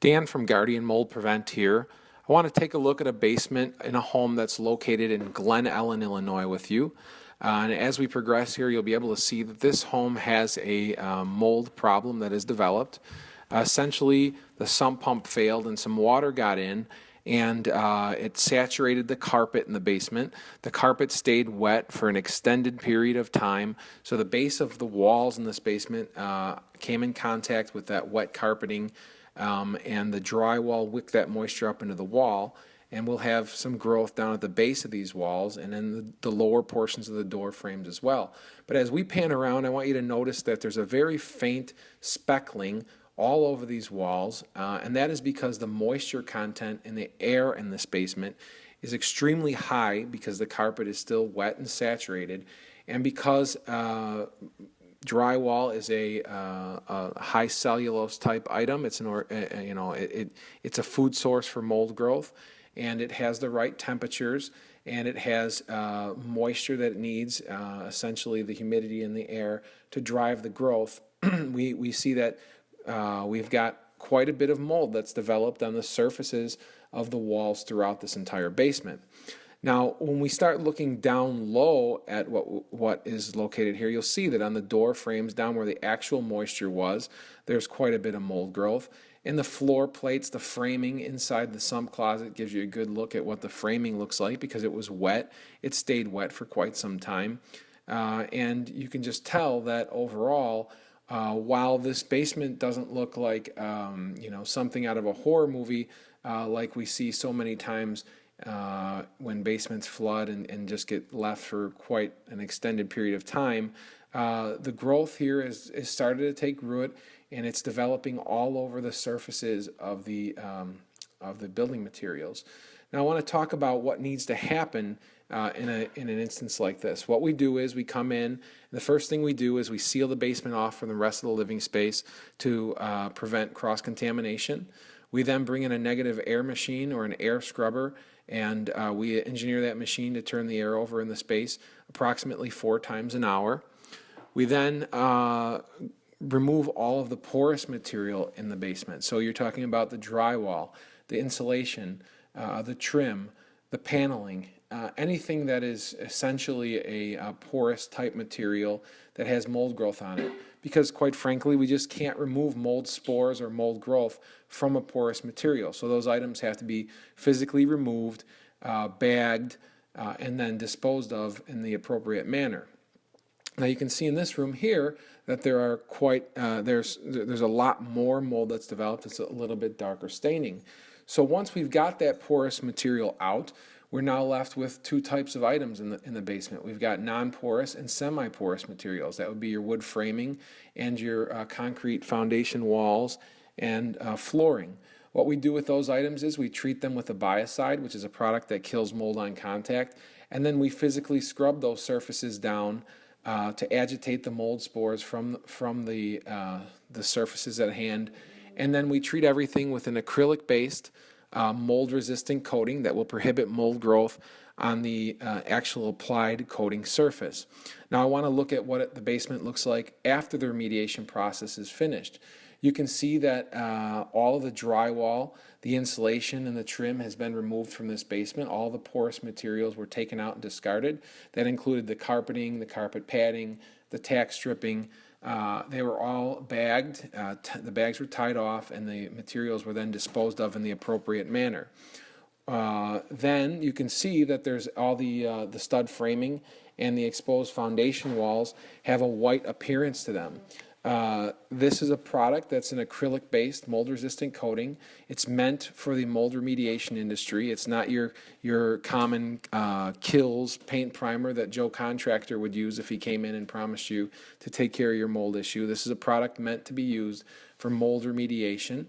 Dan from Guardian Mold Prevent here. I want to take a look at a basement in a home that's located in Glen Ellyn, Illinois with you. And as we progress here, you'll be able to see that this home has a mold problem that has developed. Essentially, the sump pump failed and some water got in, and it saturated the carpet in the basement. The carpet stayed wet for an extended period of time, so the base of the walls in this basement came in contact with that wet carpeting, and the drywall wicked that moisture up into the wall, and we'll have some growth down at the base of these walls and in the lower portions of the door frames as well. But as we pan around, I want you to notice that there's a very faint speckling all over these walls, and that is because the moisture content in the air in this basement is extremely high because the carpet is still wet and saturated, and because drywall is a high cellulose type item. It's it's a food source for mold growth, and it has the right temperatures, and it has moisture that it needs, essentially the humidity in the air to drive the growth. We see that we've got quite a bit of mold that's developed on the surfaces of the walls throughout this entire basement. Now, when we start looking down low at what is located here, you'll see that on the door frames, down where the actual moisture was, there's quite a bit of mold growth. In the floor plates, the framing inside the sump closet gives you a good look at what the framing looks like because it was wet. It stayed wet for quite some time. And you can just tell that overall, while this basement doesn't look like something out of a horror movie like we see so many times when basements flood and just get left for quite an extended period of time, the growth here is started to take root, and it's developing all over the surfaces of the building materials. Now I want to talk about what needs to happen in an instance like this. What we do is we come in, and the first thing we do is we seal the basement off from the rest of the living space to prevent cross-contamination. We then bring in a negative air machine or an air scrubber, and we engineer that machine to turn the air over in the space approximately 4 times an hour. We then remove all of the porous material in the basement. So you're talking about the drywall, the insulation, the trim, the paneling, anything that is essentially a porous type material that has mold growth on it. Because quite frankly, we just can't remove mold spores or mold growth from a porous material. So those items have to be physically removed, bagged, and then disposed of in the appropriate manner. Now you can see in this room here that there are there's a lot more mold that's developed. It's a little bit darker staining. So once we've got that porous material out, we're now left with 2 types of items in the basement. We've got non-porous and semi-porous materials. That would be your wood framing and your concrete foundation walls and flooring. What we do with those items is we treat them with a biocide, which is a product that kills mold on contact, and then we physically scrub those surfaces down to agitate the mold spores from the surfaces at hand, and then we treat everything with an acrylic-based mold-resistant coating that will prohibit mold growth on the actual applied coating surface. Now I want to look at what the basement looks like after the remediation process is finished. You can see that all of the drywall, the insulation, and the trim has been removed from this basement. All the porous materials were taken out and discarded. That included the carpeting, the carpet padding, the tack stripping. They were all bagged, the bags were tied off, and the materials were then disposed of in the appropriate manner. Then you can see that there's all the stud framing and the exposed foundation walls have a white appearance to them. This is a product that's an acrylic-based mold-resistant coating. It's meant for the mold remediation industry. It's not your common Kills paint primer that Joe Contractor would use if he came in and promised you to take care of your mold issue. This is a product meant to be used for mold remediation.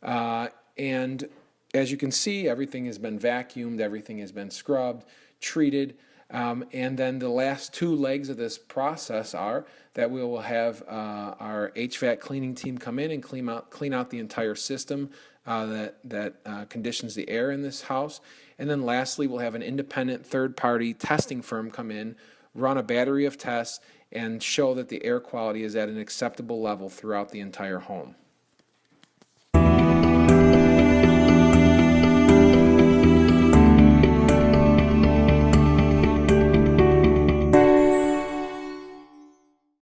And as you can see, everything has been vacuumed, everything has been scrubbed, treated. And then the last 2 legs of this process are that we will have our HVAC cleaning team come in and clean out the entire system that conditions the air in this house. And then lastly, we'll have an independent third-party testing firm come in, run a battery of tests, and show that the air quality is at an acceptable level throughout the entire home.